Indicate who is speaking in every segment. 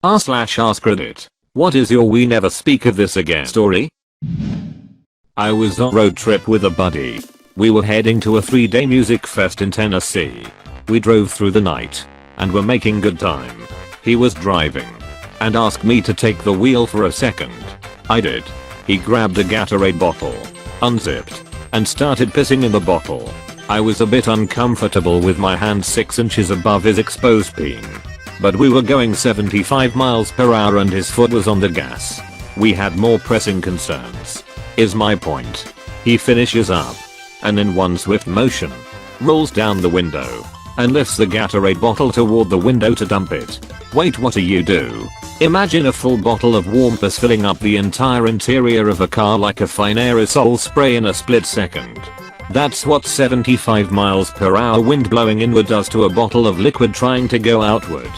Speaker 1: r/AskReddit. What is your "we never speak of this again" story? I was on a road trip with a buddy. We were heading to a 3-day music fest in Tennessee. We drove through the night and were making good time. He was driving and asked me to take the wheel for a second. I did. He grabbed a Gatorade bottle, unzipped, and started pissing in the bottle. I was a bit uncomfortable with my hand 6 inches above his exposed peen. But we were going 75 miles per hour and his foot was on the gas. We had more pressing concerns. Is my point. He finishes up and in one swift motion rolls down the window and lifts the Gatorade bottle toward the window to dump it. Wait, what do? Imagine a full bottle of warm piss filling up the entire interior of a car like a fine aerosol spray in a split second. That's what 75 miles per hour wind blowing inward does to a bottle of liquid trying to go outward.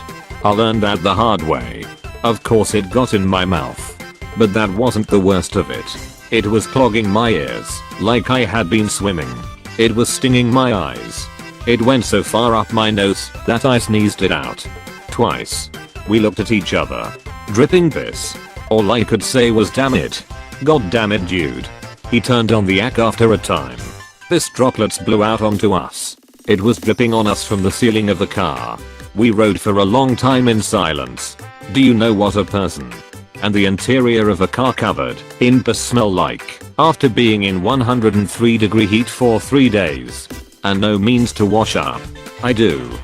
Speaker 1: I learned that the hard way. Of course it got in my mouth. But that wasn't the worst of it. It was clogging my ears, like I had been swimming. It was stinging my eyes. It went so far up my nose that I sneezed it out. Twice. We looked at each other. Dripping piss. All I could say was, damn it. God damn it, dude. He turned on the AC after a time. Piss droplets blew out onto us. It was dripping on us from the ceiling of the car. We rode for a long time in silence. Do you know what a person and the interior of a car covered in piss smell like after being in 103-degree heat for 3 days and no means to wash up? I do.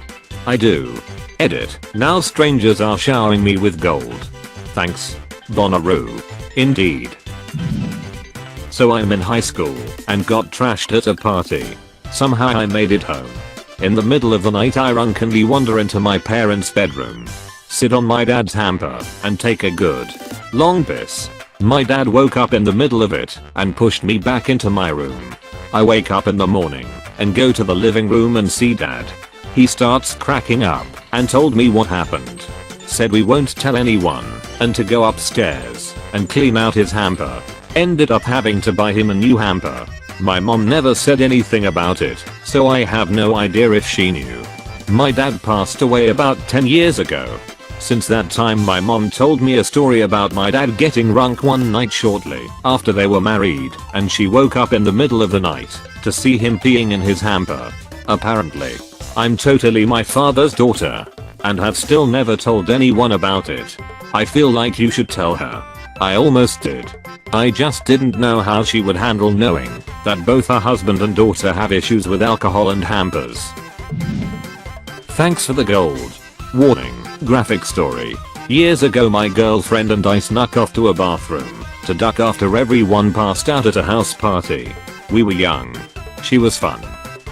Speaker 1: Edit. Now strangers are showering me with gold. Thanks. Bonnaroo. Indeed. So I'm in high school and got trashed at a party. Somehow I made it home. In the middle of the night I drunkenly wander into my parents' bedroom, sit on my dad's hamper, and take a good long piss. My dad woke up in the middle of it and pushed me back into my room. I wake up in the morning and go to the living room and see dad. He starts cracking up and told me what happened. Said we won't tell anyone and to go upstairs and clean out his hamper. Ended up having to buy him a new hamper. My mom never said anything about it, so I have no idea if she knew. My dad passed away about 10 years ago. Since that time my mom told me a story about my dad getting drunk one night shortly after they were married, and she woke up in the middle of the night to see him peeing in his hamper. Apparently, I'm totally my father's daughter and have still never told anyone about it. I feel like you should tell her. I almost did. I just didn't know how she would handle knowing that both her husband and daughter have issues with alcohol and hampers. Thanks for the gold. Warning. Graphic story. Years ago my girlfriend and I snuck off to a bathroom to duck after everyone passed out at a house party. We were young. She was fun.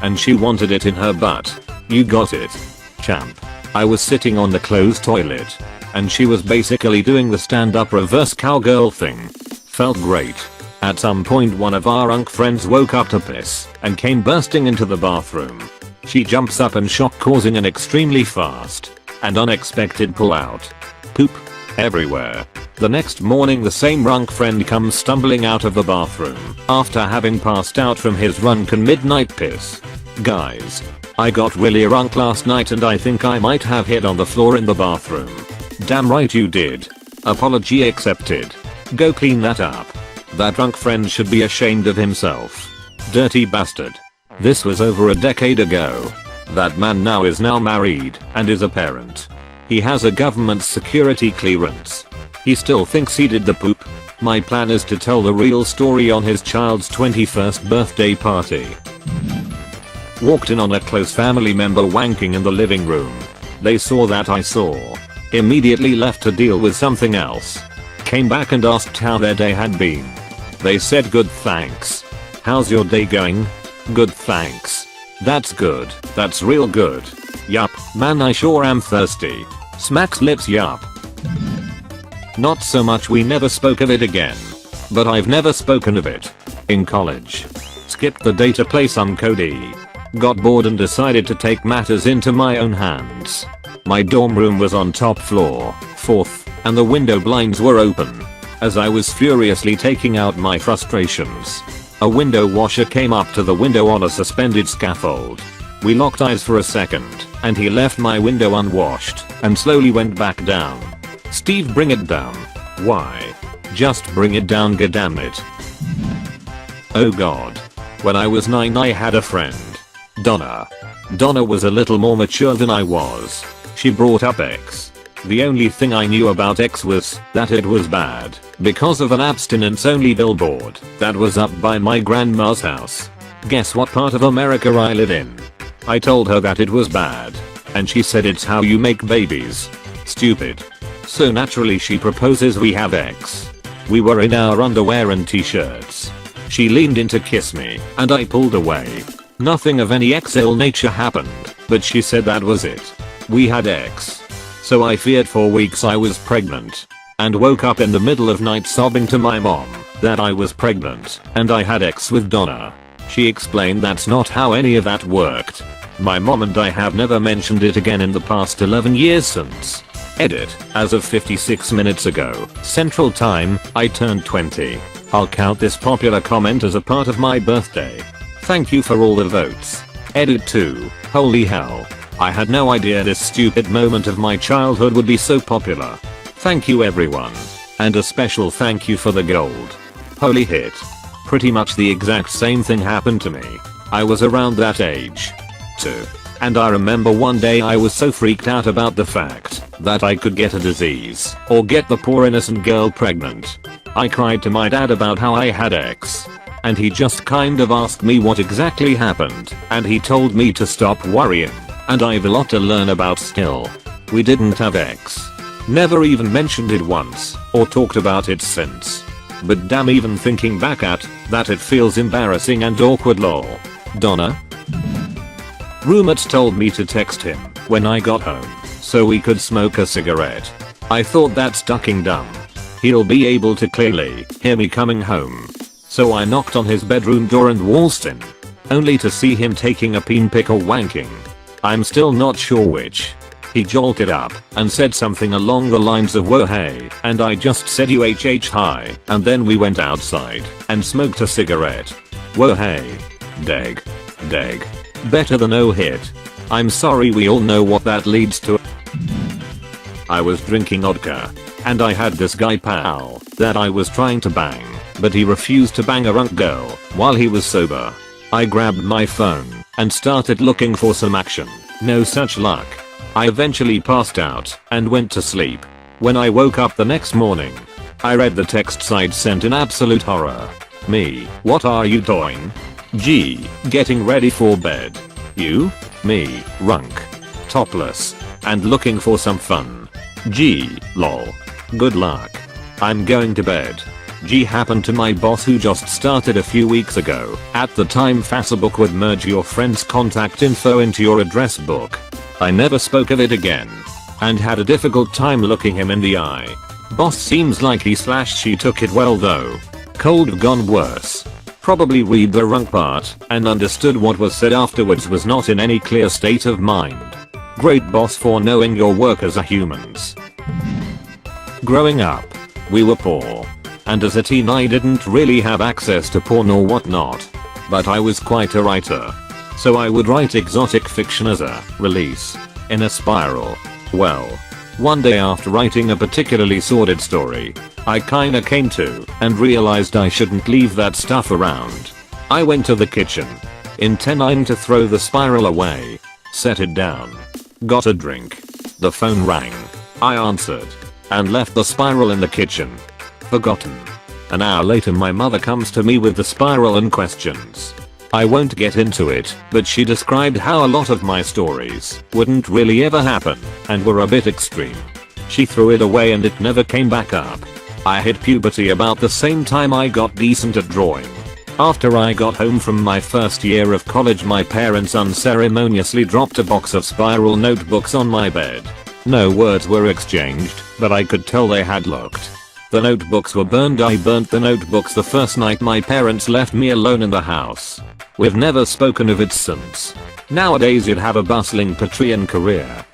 Speaker 1: And she wanted it in her butt. You got it, champ. I was sitting on the closed toilet and she was basically doing the stand-up reverse cowgirl thing. Felt great. At some point one of our drunk friends woke up to piss and came bursting into the bathroom. She jumps up and shock causing an extremely fast and unexpected pullout. Poop everywhere. The next morning the same drunk friend comes stumbling out of the bathroom after having passed out from his drunken midnight piss. Guys, I got really drunk last night and I think I might have hid on the floor in the bathroom. Damn right you did. Apology accepted. Go clean that up. That drunk friend should be ashamed of himself. Dirty bastard. This was over a decade ago. That man now is married and is a parent. He has a government security clearance. He still thinks he did the poop. My plan is to tell the real story on his child's 21st birthday party. Walked in on a close family member wanking in the living room. They saw that I saw. Immediately left to deal with something else. Came back and asked how their day had been. They said good thanks. How's your day going? Good thanks. That's good. That's real good. Yup, man I sure am thirsty. Smacks lips yup. Not so much we never spoke of it again. But I've never spoken of it. In college. Skipped the day to play some Cody. Got bored and decided to take matters into my own hands. My dorm room was on top floor, 4th, and the window blinds were open. As I was furiously taking out my frustrations, a window washer came up to the window on a suspended scaffold. We locked eyes for a second, and he left my window unwashed and slowly went back down. Steve, bring it down. Why? Just bring it down, goddammit. Oh god. When I was 9 I had a friend. Donna. Donna was a little more mature than I was. She brought up X. The only thing I knew about X was that it was bad because of an abstinence only billboard that was up by my grandma's house. Guess what part of America I live in? I told her that it was bad. And she said it's how you make babies. Stupid. So naturally she proposes we have X. We were in our underwear and t-shirts. She leaned in to kiss me and I pulled away. Nothing of any XL nature happened, but she said that was it. We had X. So I feared for weeks I was pregnant. And woke up in the middle of night sobbing to my mom that I was pregnant and I had X with Donna. She explained that's not how any of that worked. My mom and I have never mentioned it again in the past 11 years since. Edit, as of 56 minutes ago, Central Time, I turned 20. I'll count this popular comment as a part of my birthday. Thank you for all the votes. Edit 2, holy hell. I had no idea this stupid moment of my childhood would be so popular. Thank you everyone. And a special thank you for the gold. Holy hit. Pretty much the exact same thing happened to me. I was around that age. Too. And I remember one day I was so freaked out about the fact that I could get a disease or get the poor innocent girl pregnant. I cried to my dad about how I had X. And he just kind of asked me what exactly happened and he told me to stop worrying. And I've a lot to learn about still. We didn't have X. Never even mentioned it once or talked about it since. But damn, even thinking back at that it feels embarrassing and awkward lol. Donna? Roommates told me to text him when I got home so we could smoke a cigarette. I thought that's ducking dumb. He'll be able to clearly hear me coming home. So I knocked on his bedroom door and waltzed in. Only to see him taking a peen pick or wanking. I'm still not sure which. He jolted up and said something along the lines of whoa hey, and I just said UHH hi, and then we went outside and smoked a cigarette. Whoa hey. Deg. Deg. Better than no hit. I'm sorry, we all know what that leads to. I was drinking vodka. And I had this guy pal that I was trying to bang, but he refused to bang a drunk girl while he was sober. I grabbed my phone and started looking for some action. No such luck. I eventually passed out and went to sleep. When I woke up the next morning, I read the texts I'd sent in absolute horror. Me, what are you doing? G, getting ready for bed. You? Me, drunk, topless, and looking for some fun. G, lol. Good luck. I'm going to bed. G, happened to my boss who just started a few weeks ago. At the time Facebook would merge your friend's contact info into your address book. I never spoke of it again. And had a difficult time looking him in the eye. Boss seems like he/she took it well though. Cold gone worse. Probably read the wrong part and understood what was said afterwards, was not in any clear state of mind. Great boss for knowing your workers are humans. Growing up, we were poor. And as a teen I didn't really have access to porn or whatnot. But I was quite a writer. So I would write exotic fiction as a release in a spiral. Well, one day after writing a particularly sordid story, I kinda came to and realized I shouldn't leave that stuff around. I went to the kitchen, intending to throw the spiral away, set it down, got a drink. The phone rang. I answered and left the spiral in the kitchen. Forgotten. An hour later my mother comes to me with the spiral and questions. I won't get into it, but she described how a lot of my stories wouldn't really ever happen and were a bit extreme. She threw it away and it never came back up. I hit puberty about the same time I got decent at drawing. After I got home from my first year of college my parents unceremoniously dropped a box of spiral notebooks on my bed. No words were exchanged, but I could tell they had looked. The notebooks were burned. I burnt the notebooks the first night my parents left me alone in the house. We've never spoken of it since. Nowadays you'd have a bustling Patreon career.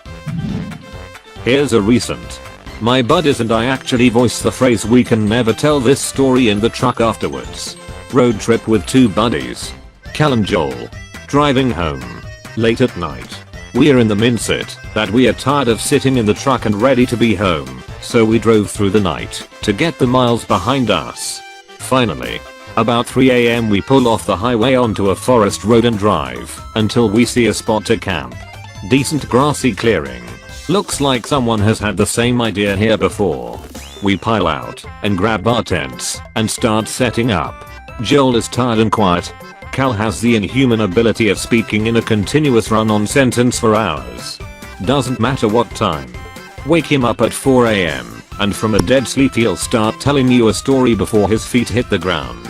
Speaker 1: Here's a recent. My buddies and I actually voiced the phrase "we can never tell this story" in the truck afterwards. Road trip with two buddies. Cal and Joel. Driving home. Late at night. We're in the mindset that we are tired of sitting in the truck and ready to be home, so we drove through the night to get the miles behind us. Finally, about 3 AM we pull off the highway onto a forest road and drive until we see a spot to camp. Decent grassy clearing. Looks like someone has had the same idea here before. We pile out and grab our tents and start setting up. Joel is tired and quiet. Cal has the inhuman ability of speaking in a continuous run-on sentence for hours. Doesn't matter what time. Wake him up at 4 AM and from a dead sleep he'll start telling you a story before his feet hit the ground.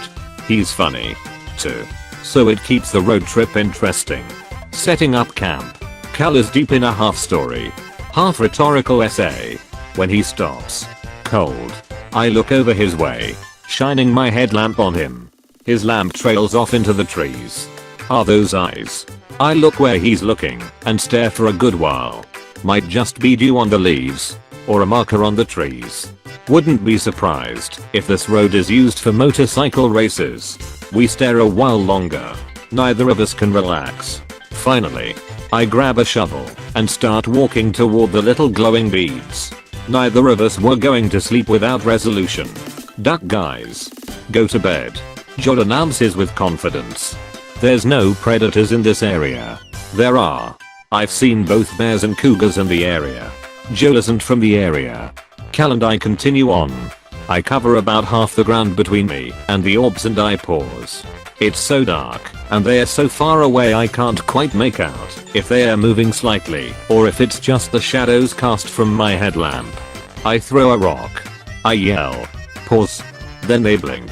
Speaker 1: He's funny, too. So it keeps the road trip interesting. Setting up camp. Cal is deep in a half story, half rhetorical essay. When he stops, cold, I look over his way, shining my headlamp on him. His lamp trails off into the trees. Are those eyes? I look where he's looking and stare for a good while. Might just be dew on the leaves or a marker on the trees. Wouldn't be surprised if this road is used for motorcycle races. We stare a while longer. Neither of us can relax. Finally, I grab a shovel and start walking toward the little glowing beads. Neither of us were going to sleep without resolution. Duck guys. Go to bed. Joel announces with confidence. There's no predators in this area. There are. I've seen both bears and cougars in the area. Joel isn't from the area. Cal and I continue on. I cover about half the ground between me and the orbs and I pause. It's so dark and they are so far away I can't quite make out if they are moving slightly or if it's just the shadows cast from my headlamp. I throw a rock. I yell. Pause. Then they blink.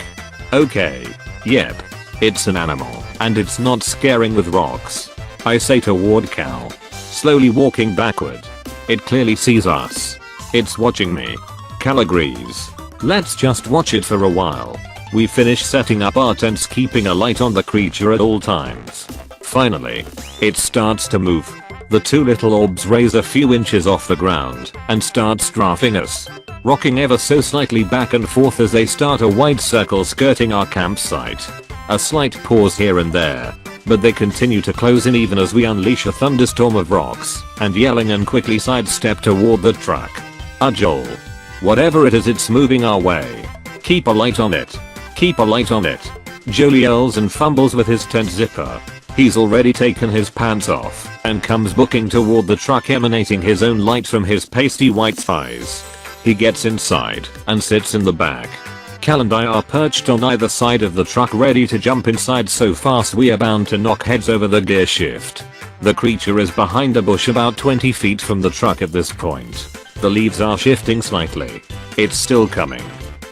Speaker 1: Okay. Yep. It's an animal and it's not scaring with rocks. I say toward Cal, slowly walking backward. It clearly sees us. It's watching me. Cal agrees. Let's just watch it for a while. We finish setting up our tents, keeping a light on the creature at all times. Finally, it starts to move. The two little orbs raise a few inches off the ground and start strafing us, rocking ever so slightly back and forth as they start a wide circle skirting our campsite. A slight pause here and there, but they continue to close in even as we unleash a thunderstorm of rocks and yelling and quickly sidestep toward the truck. Joel. Whatever it is, it's moving our way. Keep a light on it. Keep a light on it. Joel yells and fumbles with his tent zipper. He's already taken his pants off and comes booking toward the truck, emanating his own light from his pasty white thighs. He gets inside and sits in the back. Cal and I are perched on either side of the truck, ready to jump inside so fast we are bound to knock heads over the gear shift. The creature is behind a bush about 20 feet from the truck at this point. The leaves are shifting slightly. It's still coming.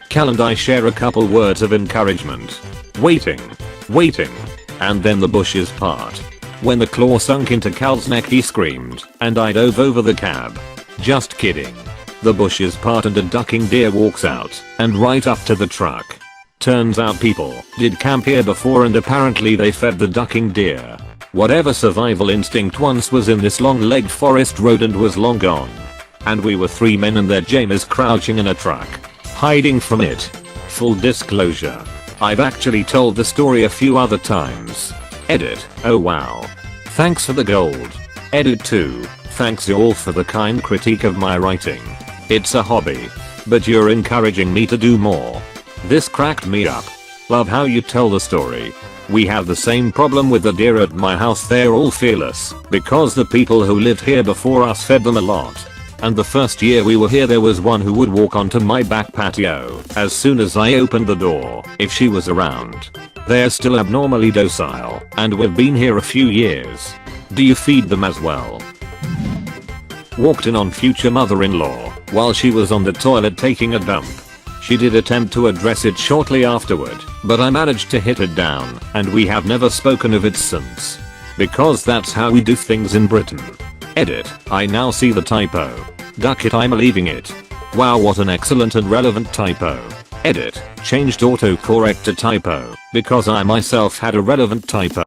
Speaker 1: Cal and I share a couple words of encouragement. Waiting. Waiting. And then the bushes part. When the claw sunk into Cal's neck he screamed and I dove over the cab. Just kidding. The bushes part and a ducking deer walks out and right up to the truck. Turns out people did camp here before and apparently they fed the ducking deer. Whatever survival instinct once was in this long-legged forest rodent was long gone. And we were 3 men and their jammers crouching in a truck, hiding from it. Full disclosure, I've actually told the story a few other times. Edit. Oh wow. Thanks for the gold. Edit 2. Thanks y'all for the kind critique of my writing. It's a hobby, but you're encouraging me to do more. This cracked me up. Love how you tell the story. We have the same problem with the deer at my house. They're all fearless because the people who lived here before us fed them a lot. And the first year we were here there was one who would walk onto my back patio as soon as I opened the door if she was around. They're still abnormally docile and we've been here a few years. Do you feed them as well? Walked in on future mother-in-law while she was on the toilet taking a dump. She did attempt to address it shortly afterward, but I managed to hit it down and we have never spoken of it since. Because that's how we do things in Britain. Edit. I now see the typo. Duck it, I'm leaving it. Wow, what an excellent and relevant typo. Edit. Changed autocorrect to typo because I myself had a relevant typo.